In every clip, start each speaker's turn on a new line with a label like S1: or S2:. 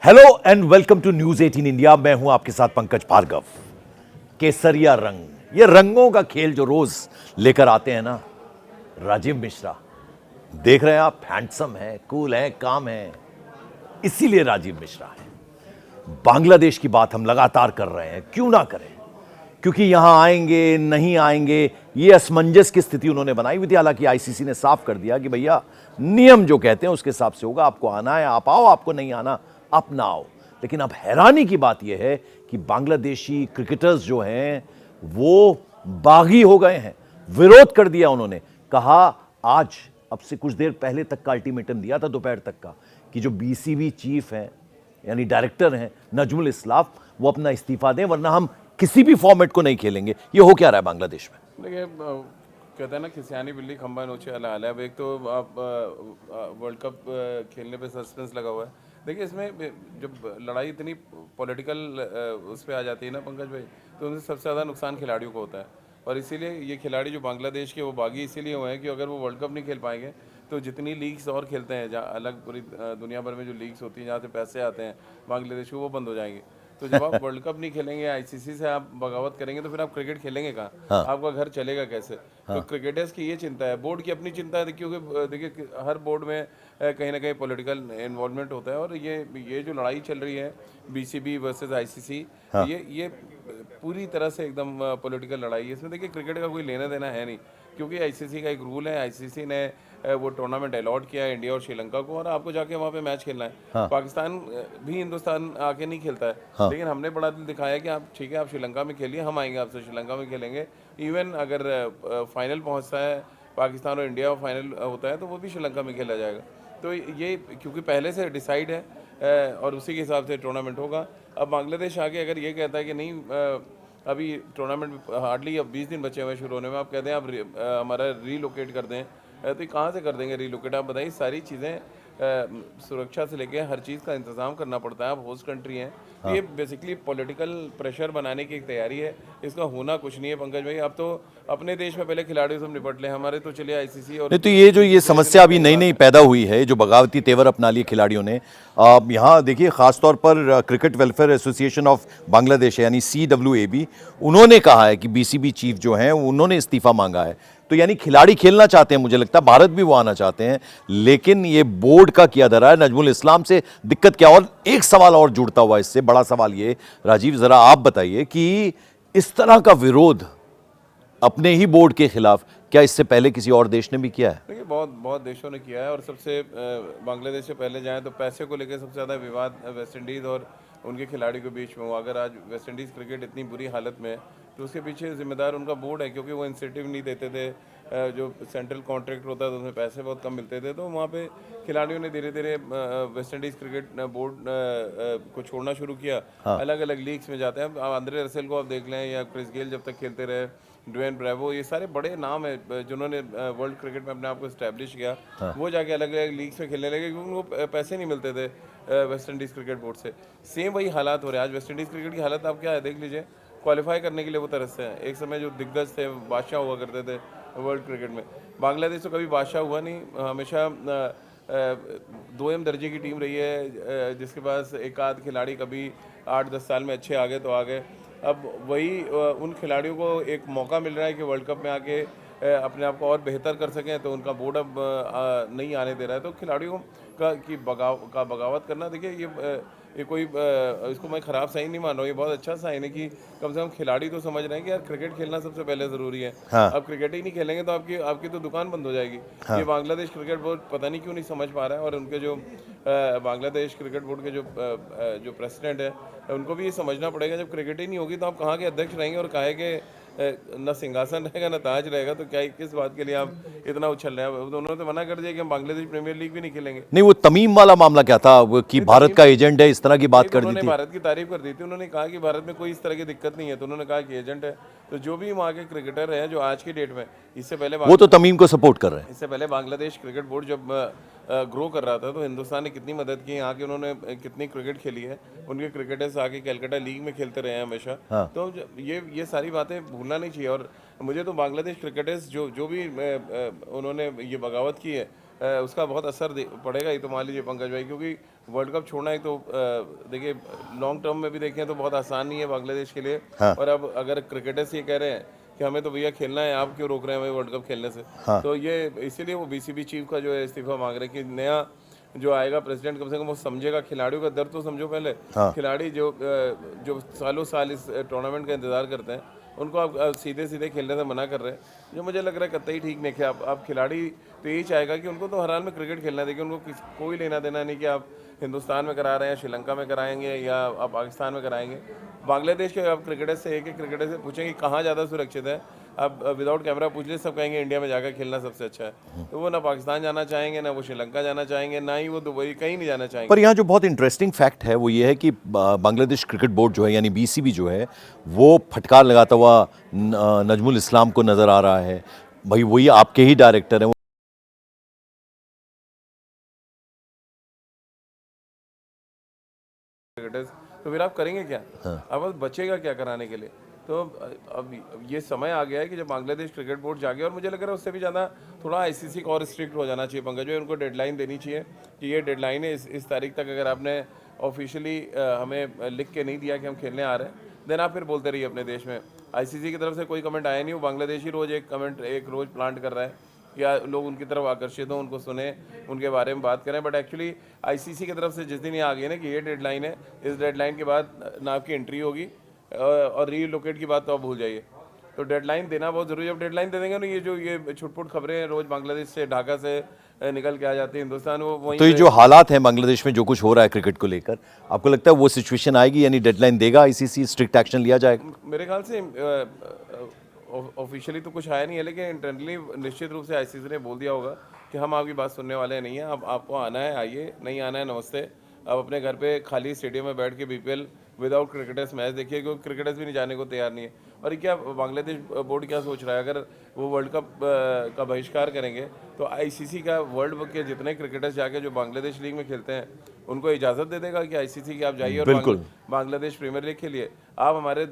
S1: Hello and welcome to News 18 India. मैं हूं आपके साथ पंकज भार्गव। केसरिया रंग, ये रंगों का खेल जो रोज लेकर आते हैं ना राजीव मिश्रा, देख रहे हैं आप, हैंडसम है, कूल है, काम है, इसीलिए राजीव मिश्रा है। बांग्लादेश की बात हम लगातार कर रहे हैं, क्यों ना करें, क्योंकि यहां आएंगे नहीं आएंगे ये असमंजस की स्थिति उन्होंने बनाई हुई थी। हालांकि आईसीसी ने साफ कर दिया कि भैया नियम जो कहते हैं उसके हिसाब से होगा, आपको आना है आप आओ, आपको नहीं आना आप ना आओ। लेकिन अब हैरानी की बात यह है कि बांग्लादेशी क्रिकेटर्स जो हैं वो बागी हो गए हैं, विरोध कर दिया उन्होंने। कहा आज, अब से कुछ देर पहले तक का अल्टीमेटम दिया था दोपहर तक का, कि जो बीसीबी चीफ हैं यानी डायरेक्टर हैं नजमुल इस्लाम, वो अपना इस्तीफा दें वरना हम किसी भी फॉर्मेट को नहीं खेलेंगे। ये हो क्या रहा है बांग्लादेश में?
S2: देखिए, कहते हैं ना कि सियानी बिल्ली खंबा नोचे वाला हाल है। अब एक तो आप वर्ल्ड कप खेलने पे सस्पेंस लगा हुआ है। देखिए, इसमें जब लड़ाई इतनी पॉलिटिकल उस पर आ जाती है ना पंकज भाई, तो उनसे सबसे ज़्यादा नुकसान खिलाड़ियों को होता है। और इसीलिए ये खिलाड़ी जो बांग्लादेश के, वो बागी इसीलिए हुए हैं कि अगर वो वर्ल्ड कप नहीं खेल पाएंगे तो जितनी लीग्स और खेलते हैं, जहाँ अलग पूरी दुनिया भर में जो लीग्स होती हैं जहाँ से पैसे आते हैं बांग्लादेश को, वो बंद हो जाएंगे। तो जब आप वर्ल्ड कप नहीं खेलेंगे, आईसीसी से आप बगावत करेंगे, तो फिर आप क्रिकेट खेलेंगे कहाँ?
S1: हाँ।
S2: आपका घर चलेगा कैसे? तो क्रिकेटर्स की ये चिंता है, बोर्ड की अपनी चिंता है, क्योंकि देखिए हर बोर्ड में कहीं ना कहीं पॉलिटिकल इन्वॉल्वमेंट होता है। और ये जो लड़ाई चल रही है बीसीबी वर्सेस आईसीसी, ये पूरी तरह से एकदम पॉलिटिकल लड़ाई है। इसमें देखिए क्रिकेट का कोई लेना देना है नहीं, क्योंकि आईसीसी का एक रूल है। आईसीसी ने वो टूर्नामेंट अलॉट किया है इंडिया और श्रीलंका को, और आपको जाके वहाँ पे मैच खेलना है। पाकिस्तान भी हिंदुस्तान आके नहीं खेलता है, लेकिन हमने बड़ा दिल दिखाया कि आप ठीक है, आप श्रीलंका में खेलिए, हम आएंगे आपसे श्रीलंका में खेलेंगे। इवन अगर फाइनल पहुँचता है पाकिस्तान और इंडिया फाइनल होता है, तो वो भी श्रीलंका में खेला जाएगा। तो ये क्योंकि पहले से डिसाइड है और उसी के हिसाब से टूर्नामेंट होगा। अब बांग्लादेश आगे अगर ये कहता है कि नहीं, अभी टूर्नामेंट हार्डली अब 20 दिन बचे हुए हैं शुरू होने में, आप कहते हैं आप हमारा रीलोकेट कर दें, तो ये कहाँ से कर देंगे रीलोकेट? आप बताइए। सारी चीज़ें सुरक्षा से लेके हर चीज़ का इंतजाम करना पड़ता है। आप होस्ट कंट्री हैं, तो ये बेसिकली पॉलिटिकल प्रेशर बनाने की एक तैयारी है। इसका होना कुछ नहीं है पंकज भाई। अब तो अपने देश में पहले खिलाड़ियों से निपट ले, हमारे तो चलिए आईसीसी और
S1: नहीं तो ये जो ये समस्या अभी नई नई पैदा हुई है, जो बगावती तेवर अपना लिए खिलाड़ियों ने, यहाँ देखिए खासतौर पर cricket welfare association of Bangladesh यानी CWAB, उन्होंने कहा है कि बीसीबी चीफ जो हैं उन्होंने इस्तीफा मांगा है। तो यानी खिलाड़ी खेलना चाहते हैं, मुझे लगता है भारत भी वो आना चाहते हैं, लेकिन ये बोर्ड का किया धरा है। नजमुल इस्लाम से दिक्कत क्या? और एक सवाल और जुड़ता हुआ इससे, बड़ा सवाल ये, राजीव जरा आप बताइए कि इस तरह का विरोध अपने ही बोर्ड के खिलाफ क्या इससे पहले किसी और देश ने भी किया है?
S2: देखिए, बहुत बहुत देशों ने किया है। और सबसे बांग्लादेश से पहले जाएं तो पैसे को लेकर सबसे ज़्यादा विवाद वेस्ट इंडीज़ और उनके खिलाड़ियों के बीच में हुआ। अगर आज वेस्ट इंडीज़ क्रिकेट इतनी बुरी हालत में है, तो उसके पीछे जिम्मेदार उनका बोर्ड है, क्योंकि वो इंसेंटिव नहीं देते थे। जो सेंट्रल कॉन्ट्रैक्ट होता है तो उसमें पैसे बहुत कम मिलते थे, तो वहाँ पे खिलाड़ियों ने धीरे धीरे वेस्ट इंडीज़ क्रिकेट बोर्ड को छोड़ना शुरू किया। अलग अलग लीग्स में जाते हैं। अब आंद्रे रसेल को आप देख लें, या क्रिस गेल जब तक खेलते रहे, ड्वेन ब्रेवो, ये सारे बड़े नाम है जिन्होंने वर्ल्ड क्रिकेट में अपने आप को इस्टेब्लिश किया। वो जाके अलग अलग लीग्स में खेलने लगे, क्योंकि उनको पैसे नहीं मिलते थे वेस्ट इंडीज़ क्रिकेट बोर्ड से। सेम वही हालात हो रहे हैं आज। वेस्ट इंडीज़ क्रिकेट की हालत आप क्या है देख लीजिए। क्वालिफाई करने के लिए वो तरसते हैं। एक समय जो दिग्गज थे, बादशाह हुआ करते थे वर्ल्ड क्रिकेट में। बांग्लादेश तो कभी बादशाह हुआ नहीं, हमेशा दोयम दर्जे की टीम रही है, जिसके पास एक आध खिलाड़ी कभी 8-10 साल में अच्छे आ गए तो आ गए। अब वही उन खिलाड़ियों को एक मौका मिल रहा है कि वर्ल्ड कप में आके अपने आप को और बेहतर कर सकें, तो उनका बोर्ड अब नहीं आने दे रहा है। तो खिलाड़ियों का बगावत करना, देखिए ये कोई इसको मैं ख़राब साइन नहीं मान रहा हूँ, ये बहुत अच्छा साइन है कि कम से कम खिलाड़ी तो समझ रहे हैं कि यार क्रिकेट खेलना सबसे पहले ज़रूरी है। अब क्रिकेट ही नहीं खेलेंगे तो आपकी तो दुकान बंद हो जाएगी। ये बांग्लादेश क्रिकेट बोर्ड पता नहीं क्यों नहीं समझ पा रहा है। और उनके जो बांग्लादेश क्रिकेट बोर्ड के जो प्रेसिडेंट है, उनको भी ये समझना पड़ेगा, जब क्रिकेट ही नहीं होगी तो आप कहाँ के अध्यक्ष रहेंगे? और काहे के न सिंहासन रहेगा न ताज रहेगा, तो क्या किस बात के लिए आप इतना उछल रहे हैं? उन्होंने तो मना कर दिया कि हम बांग्लादेश प्रीमियर लीग भी नहीं खेलेंगे।
S1: नहीं, वो तमीम वाला मामला क्या था, वो कि भारत का एजेंट है, इस तरह की बात कर दी
S2: उन्होंने
S1: थी?
S2: भारत की तारीफ कर दी थी। उन्होंने कहा कि भारत में कोई इस तरह की दिक्कत नहीं है, तो उन्होंने कहा कि एजेंट है। तो जो भी वहाँ के क्रिकेटर हैं जो आज की डेट में, इससे पहले
S1: वो तो तमीम को सपोर्ट कर रहे हैं।
S2: इससे पहले बांग्लादेश क्रिकेट बोर्ड जब ग्रो कर रहा था, तो हिंदुस्तान ने कितनी मदद की, यहाँ के उन्होंने कितनी क्रिकेट खेली है। उनके क्रिकेटर्स आके कलकत्ता लीग में खेलते रहे हैं हमेशा। तो ये सारी बातें भूलना नहीं चाहिए। और मुझे तो बांग्लादेश क्रिकेटर्स जो भी उन्होंने ये बगावत की है, उसका बहुत असर पड़ेगा ही। तो मान लीजिए पंकज भाई, क्योंकि वर्ल्ड कप छोड़ना एक तो देखिए लॉन्ग टर्म में भी देखें तो बहुत आसान नहीं है बांग्लादेश के लिए।
S1: हाँ।
S2: और अब अगर क्रिकेटर्स ये कह रहे हैं कि हमें तो भैया खेलना है, आप क्यों रोक रहे हैं हमें वर्ल्ड कप खेलने से, तो ये इसीलिए वो बीसीबी चीफ का जो है इस्तीफा मांग रहे हैं कि नया जो आएगा प्रेसिडेंट कम से कम वो समझेगा खिलाड़ियों का दर्द तो समझो पहले। खिलाड़ी जो सालों साल इस टूर्नामेंट का इंतजार करते हैं, उनको आप सीधे सीधे खेलने से मना कर रहे हैं, जो मुझे लग रहा है कतई ठीक नहीं है। आप खिलाड़ी तो यही चाहेगा कि उनको तो हर हाल में क्रिकेट खेलना है। देखिए उनको कोई लेना देना नहीं कि आप हिंदुस्तान में करा रहे हैं, श्रीलंका में कराएंगे या आप पाकिस्तान में कराएंगे। बांग्लादेश के आप क्रिकेटर से एक क्रिकेटर से पूछेंगे कहाँ ज़्यादा सुरक्षित है, अब विदाउट कैमरा पूछ ले, सब कहेंगे इंडिया में जाकर खेलना सबसे अच्छा है। तो वो ना पाकिस्तान जाना चाहेंगे, ना वो श्रीलंका जाना चाहेंगे, ना ही वो दुबई, कहीं नहीं जाना चाहेंगे।
S1: पर यहाँ जो बहुत इंटरेस्टिंग फैक्ट है वो ये है कि बांग्लादेश क्रिकेट बोर्ड जो है यानी बीसीबी जो है वो फटकार लगाता हुआ नजमुल इस्लाम को नजर आ रहा है। भाई वही आपके ही डायरेक्टर हैं।
S2: क्रिकेटर्स, तो फिर आप करेंगे क्या? अब बस बचेगा क्या कराने के लिए? तो अब ये समय आ गया है कि जब बांग्लादेश क्रिकेट बोर्ड जागे, और मुझे लग रहा है उससे भी ज़्यादा थोड़ा आईसीसी को और स्ट्रिक्ट हो जाना चाहिए पंकज भाई। उनको डेडलाइन देनी चाहिए कि ये डेडलाइन है, इस तारीख तक अगर आपने ऑफिशियली हमें लिख के नहीं दिया कि हम खेलने आ रहे हैं, देन आप फिर बोलते रहिए अपने देश में। आईसीसी की तरफ से कोई कमेंट आया नहीं, वो बांग्लादेश ही रोज़ एक कमेंट एक रोज़ प्लांट कर रहा है या लोग उनकी तरफ आकर्षित हों, उनको सुने, उनके बारे में बात करें। बट एक्चुअली आईसीसी की तरफ से जिस दिन ये आ गई ना कि ये डेडलाइन है, इस डेडलाइन के बाद ना आपकी एंट्री होगी और रीलोकेट की बात तो आप भूल जाइए। तो डेडलाइन देना बहुत ज़रूरी है। जब डेडलाइन दे देंगे ना, ये जो ये छुटपुट खबरें हैं रोज़ बांग्लादेश से, ढाका से निकल के आ जाती है हिंदुस्तान, वो वहीं
S1: तो ये जो हालात हैं बांग्लादेश में जो कुछ हो रहा है क्रिकेट को लेकर, आपको लगता है वो सिचुएशन आएगी यानी डेडलाइन देगा आईसीसी, स्ट्रिक्ट एक्शन लिया जाएगा?
S2: मेरे ख्याल से ऑफिशियली तो कुछ आया नहीं है, लेकिन इंटरनली निश्चित रूप से आईसीसी ने बोल दिया होगा कि हम आपकी बात सुनने वाले नहीं हैं। अब आपको आना है आइए, नहीं आना है नमस्ते। अब अपने घर पे खाली स्टेडियम में बैठ के बीपीएल विदाउट क्रिकेटर्स मैच देखिए, क्योंकि क्रिकेटर्स भी नहीं जाने को तैयार नहीं है। और क्या बांग्लादेश बोर्ड क्या सोच रहा है, अगर वो वर्ल्ड कप का बहिष्कार करेंगे तो आईसीसी का वर्ल्ड के जितने क्रिकेटर्स जाके जो बांग्लादेश लीग में खेलते हैं उनको इजाज़त दे देगा कि आईसीसी की आप जाइए और बांग्लादेश प्रीमियर लीग खेलिए। आप हमारे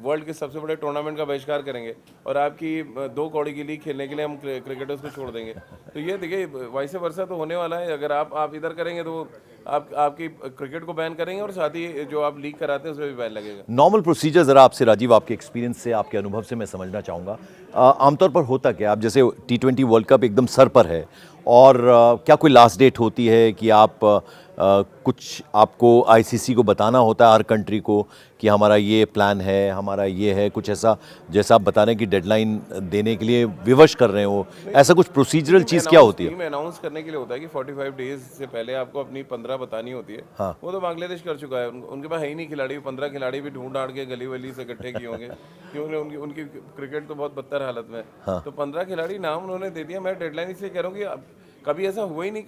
S2: वर्ल्ड के सबसे बड़े टूर्नामेंट का बहिष्कार करेंगे और आपकी 2 कौड़ी की लीग खेलने के लिए हम क्रिकेटर्स को छोड़ देंगे। तो ये देखिए वाइस वर्सा तो होने वाला है। अगर आप इधर करेंगे तो आपकी क्रिकेट को बैन करेंगे और साथ ही जो आप लीग कराते हैं उसमें भी बैन लगेगा।
S1: नॉर्मल प्रोसीजर जरा आपसे राजीव, आपके एक्सपीरियंस से, आपके अनुभव से मैं समझना चाहूँगा। आमतौर पर होता क्या, आप जैसे T20 वर्ल्ड कप एकदम सर पर है और क्या कोई लास्ट डेट होती है कि आप कुछ आपको आईसीसी को बताना होता है हर कंट्री को कि हमारा ये प्लान है, हमारा ये है, कुछ ऐसा जैसा आप बता रहे हैं कि डेडलाइन देने के लिए विवश कर रहे हो, ऐसा कुछ प्रोसीजरल चीज़ क्या होती है?
S2: अनाउंस करने के लिए होता है कि 45 डेज से पहले आपको अपनी 15 बतानी होती है।
S1: हाँ।
S2: वो तो बांग्लादेश कर चुका है, उनके पास है ही नहीं खिलाड़ी। 15 खिलाड़ी भी ढूंढ ढाड़ के गली वली से इकट्ठे किए होंगे क्योंकि उनकी क्रिकेट तो बहुत बदतर हालत में है। तो 15 खिलाड़ी नाम उन्होंने दे दिया। मैं डेडलाइन इसलिए कह रहा हूँ कि कभी ऐसा हुआ ही नहीं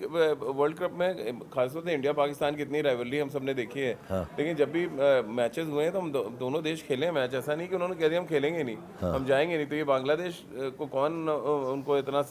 S2: वर्ल्ड कप में, खासतौर से इंडिया पाकिस्तान की इतनी राइवलरी हम सबने देखी है। लेकिन जब भी मैचेस हुए हैं तो हम दोनों देश खेले हैं मैच। ऐसा नहीं कि उन्होंने कह दिया हम खेलेंगे नहीं, हम जाएंगे नहीं। तो ये बांग्लादेश को कौन उनको इतना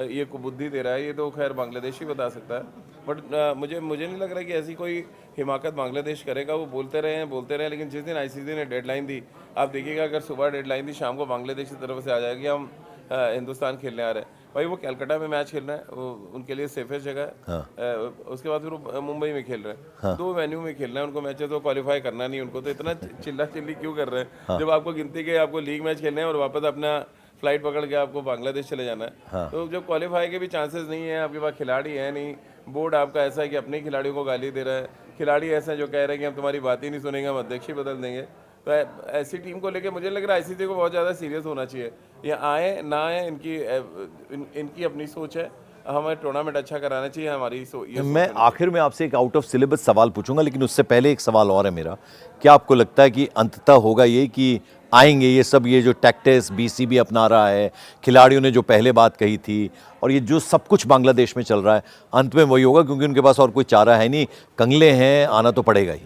S2: ये कुबुद्धि दे रहा है, ये तो खैर बांग्लादेश ही बता सकता है। बट मुझे नहीं लग रहा कि ऐसी कोई हिमाकत बांग्लादेश करेगा। वो बोलते रहे, लेकिन जिस दिन आईसीसी ने डेडलाइन दी, आप देखिएगा अगर सुबह डेडलाइन दी, शाम को बांग्लादेश की तरफ से आ जाएगी हम हिंदुस्तान खेलने आ रहे हैं। भाई वो कलकत्ता में मैच खेल रहे हैं, वो उनके लिए सेफेस्ट जगह है। उसके बाद फिर वो मुंबई में खेल रहे हैं। 2 वेन्यू में खेल रहे हैं, उनको मैचेस तो क्वालिफाई करना नहीं उनको। तो इतना चिल्ला चिल्ली क्यों कर रहे हैं जब आपको गिनती के आपको लीग मैच खेलने हैं और वापस अपना फ्लाइट पकड़ के आपको बांग्लादेश चले जाना है। तो जब क्वालिफाई के भी चांसेस नहीं है, आपके पास खिलाड़ी है नहीं, बोर्ड आपका ऐसा है कि अपने खिलाड़ियों को गाली दे रहा है, खिलाड़ी ऐसे हैं जो कह रहे हैं कि हम तुम्हारी बात ही नहीं सुनेंगे, हम अध्यक्ष ही बदल देंगे। तो ऐसी टीम को लेके मुझे लग रहा है आईसीसी को बहुत ज़्यादा सीरियस होना चाहिए। ये आए ना आए, इनकी अपनी सोच है, हमें टूर्नामेंट अच्छा कराना चाहिए, हमारी
S1: मैं आखिर में आपसे एक आउट ऑफ सिलेबस सवाल पूछूंगा, लेकिन उससे पहले एक सवाल और है मेरा। क्या आपको लगता है कि अंततः होगा ये कि आएंगे ये सब, ये जो टैक्टिक्स बीसीबी अपना रहा है, खिलाड़ियों ने जो पहले बात कही थी और ये जो सब कुछ बांग्लादेश में चल रहा है, अंत में वही होगा क्योंकि उनके पास और कोई चारा है नहीं, कंगले हैं, आना तो पड़ेगा ही?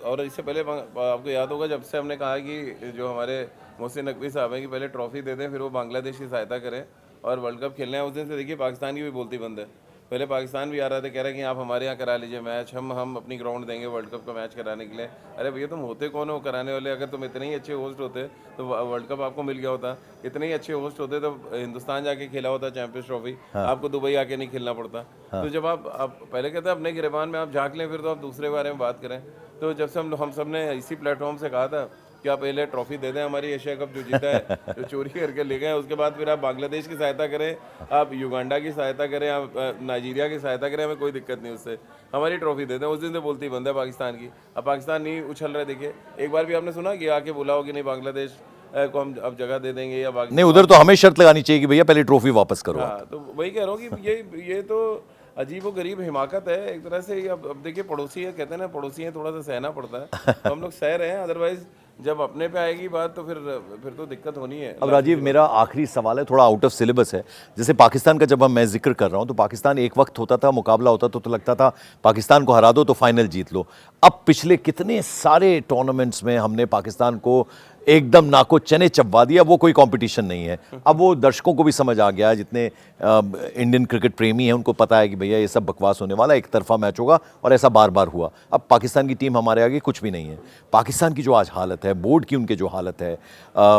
S2: और इससे पहले आपको याद होगा जब से हमने कहा कि जो हमारे मोहसिन नकवी साहब हैं कि पहले ट्रॉफी दे दें, फिर वो बांग्लादेश की सहायता करें और वर्ल्ड कप खेलना है, उस दिन से देखिए पाकिस्तान की भी बोलती बंद है। पहले पाकिस्तान भी आ रहा था, कह रहे हैं कि आप हमारे यहाँ करा लीजिए मैच, हम अपनी ग्राउंड देंगे वर्ल्ड कप का मैच कराने के लिए। अरे भैया तुम होते कौन हो कराने वाले? अगर तुम इतने ही अच्छे होस्ट होते तो वर्ल्ड कप आपको मिल गया होता। इतने ही अच्छे होस्ट होते तो हिंदुस्तान जाके खेला होता चैंपियंस ट्रॉफी, आपको दुबई आके नहीं खेलना पड़ता। तो जब आप पहले कहते हैं अपने गिरबान में आप झांक लें, फिर तो आप दूसरे बारे में बात करें। तो जब से हम सब ने इसी प्लेटफॉर्म से कहा था कि आप पहले ट्रॉफी दे दें हमारी एशिया कप जो जीता है, जो चोरी करके ले गए, उसके बाद फिर आप बांग्लादेश की सहायता करें, आप युगांडा की सहायता करें, आप नाइजीरिया की सहायता करें, हमें कोई दिक्कत नहीं उससे, हमारी ट्रॉफी दे दें। उस दिन से बोलती बंद है पाकिस्तान की। अब पाकिस्तान नहीं उछल रहे। देखिए एक बार भी आपने सुना कि आके बोला हो कि नहीं बांग्लादेश को हम अब जगह दे देंगे या
S1: नहीं, उधर तो हमें शर्त लगानी चाहिए कि भैया पहले ट्रॉफी वापस करो।
S2: हाँ, तो वही कह रहा हूँ कि ये तो अजीब व गरीब हिमाकत है एक तरह से। अब देखिए पड़ोसी है, कहते हैं ना पड़ोसी है, थोड़ा सा सहना पड़ता है, तो हम लोग सह रहे हैं। अदरवाइज जब अपने पे आएगी बात तो फिर तो दिक्कत होनी है।
S1: अब राजीव, मेरा आखिरी सवाल है, थोड़ा आउट ऑफ सिलेबस है। जैसे पाकिस्तान का जब मैं जिक्र कर रहा हूं, तो पाकिस्तान एक वक्त होता था, मुकाबला होता तो लगता था पाकिस्तान को हरा दो तो फाइनल जीत लो। अब पिछले कितने सारे टूर्नामेंट्स में हमने पाकिस्तान को एकदम नाको चने चबवा दिया। वो कोई कंपटीशन नहीं है। अब वो दर्शकों को भी समझ आ गया है, जितने इंडियन क्रिकेट प्रेमी हैं उनको पता है कि भैया ये सब बकवास होने वाला है, एक तरफा मैच होगा, और ऐसा बार बार हुआ। अब पाकिस्तान की टीम हमारे आगे कुछ भी नहीं है। पाकिस्तान की जो आज हालत है, बोर्ड की उनके जो हालत है,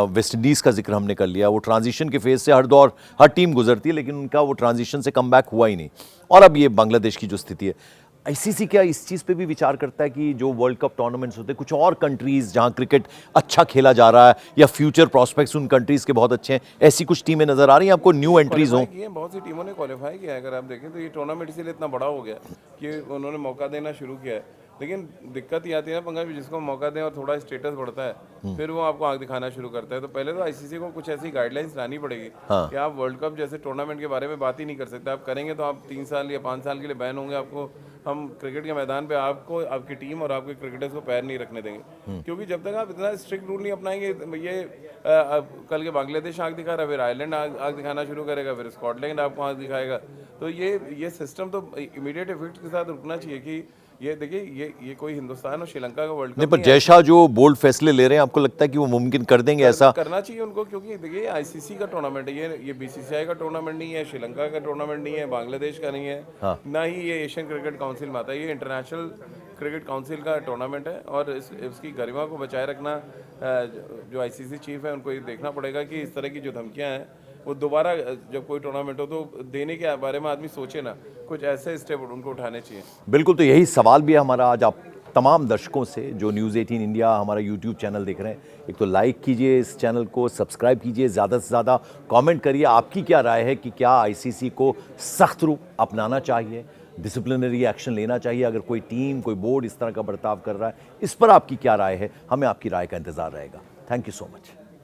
S1: वेस्ट इंडीज़ का जिक्र हमने कर लिया, वो ट्रांजिशन के फेज से हर टीम गुजरती है, लेकिन उनका वो ट्रांजिशन से कम बैक हुआ ही नहीं। और अब ये बांग्लादेश की जो स्थिति है, आईसीसी क्या इस चीज़ पे भी विचार करता है कि जो वर्ल्ड कप टूर्नामेंट्स होते हैं, कुछ और कंट्रीज़ जहां क्रिकेट अच्छा खेला जा रहा है या फ्यूचर प्रोस्पेक्ट्स उन कंट्रीज़ के बहुत अच्छे हैं, ऐसी कुछ टीमें नजर आ रही हैं आपको, न्यू एंट्रीज हो?
S2: बहुत सी टीमों ने क्वालिफाई किया है। अगर आप देखें तो ये टूर्नामेंट इसीलिए इतना बड़ा हो गया कि उन्होंने मौका देना शुरू किया है। लेकिन दिक्कत ये आती है ना पंकज, जिसको मौका दें और थोड़ा स्टेटस बढ़ता है, फिर वो आपको आंख दिखाना शुरू करता है। तो पहले तो आईसीसी को कुछ ऐसी गाइडलाइंस लानी पड़ेगी कि आप वर्ल्ड कप जैसे टूर्नामेंट के बारे में बात ही नहीं कर सकते। आप करेंगे तो आप 3 साल या 5 साल के लिए बैन होंगे। आपको हम क्रिकेट के मैदान पे आपको, आपकी टीम और आपके क्रिकेटर्स को पैर नहीं रखने देंगे, क्योंकि जब तक आप इतना स्ट्रिक्ट रूल नहीं अपनाएंगे। ये कल के बांग्लादेश आंख दिखा रहा है, फिर आयरलैंड आंख दिखाना शुरू करेगा, फिर स्कॉटलैंड आपको आंख दिखाएगा। तो ये सिस्टम तो इमीडिएट इफेक्ट के साथ रुकना चाहिए कि ये देखिए ये कोई हिंदुस्तान और श्रीलंका का वर्ल्ड कप
S1: नहीं, पर जैसा जो बोल्ड फैसले ले रहे हैं, आपको लगता है कि वो मुमकिन कर देंगे? ऐसा
S2: करना चाहिए उनको, क्योंकि देखिए आईसीसी का टूर्नामेंट है, ये बीसीसीआई का टूर्नामेंट नहीं है, श्रीलंका का टूर्नामेंट नहीं है, बांग्लादेश का नहीं है, ना ही ये एशियन क्रिकेट काउंसिल में आता है। ये इंटरनेशनल क्रिकेट काउंसिल का टूर्नामेंट है, और इसकी गरिमा को बचाए रखना जो आईसीसी चीफ है उनको ये देखना पड़ेगा कि इस तरह की जो धमकियाँ हैं वो दोबारा जब कोई टूर्नामेंट हो तो देने के बारे में आदमी सोचे ना, कुछ ऐसे स्टेप उनको उठाने चाहिए।
S1: बिल्कुल, तो यही सवाल भी है हमारा आज आप तमाम दर्शकों से जो न्यूज़ 18 इंडिया हमारा यूट्यूब चैनल देख रहे हैं। एक तो लाइक कीजिए इस चैनल को, सब्सक्राइब कीजिए, ज़्यादा से ज़्यादा कमेंट करिए। आपकी क्या राय है कि क्या आईसीसी को सख्त रूप अपनाना चाहिए, डिसिप्लिनरी एक्शन लेना चाहिए अगर कोई टीम, कोई बोर्ड इस तरह का बर्ताव कर रहा है? इस पर आपकी क्या राय है? हमें आपकी राय का इंतज़ार रहेगा। Thank you so much.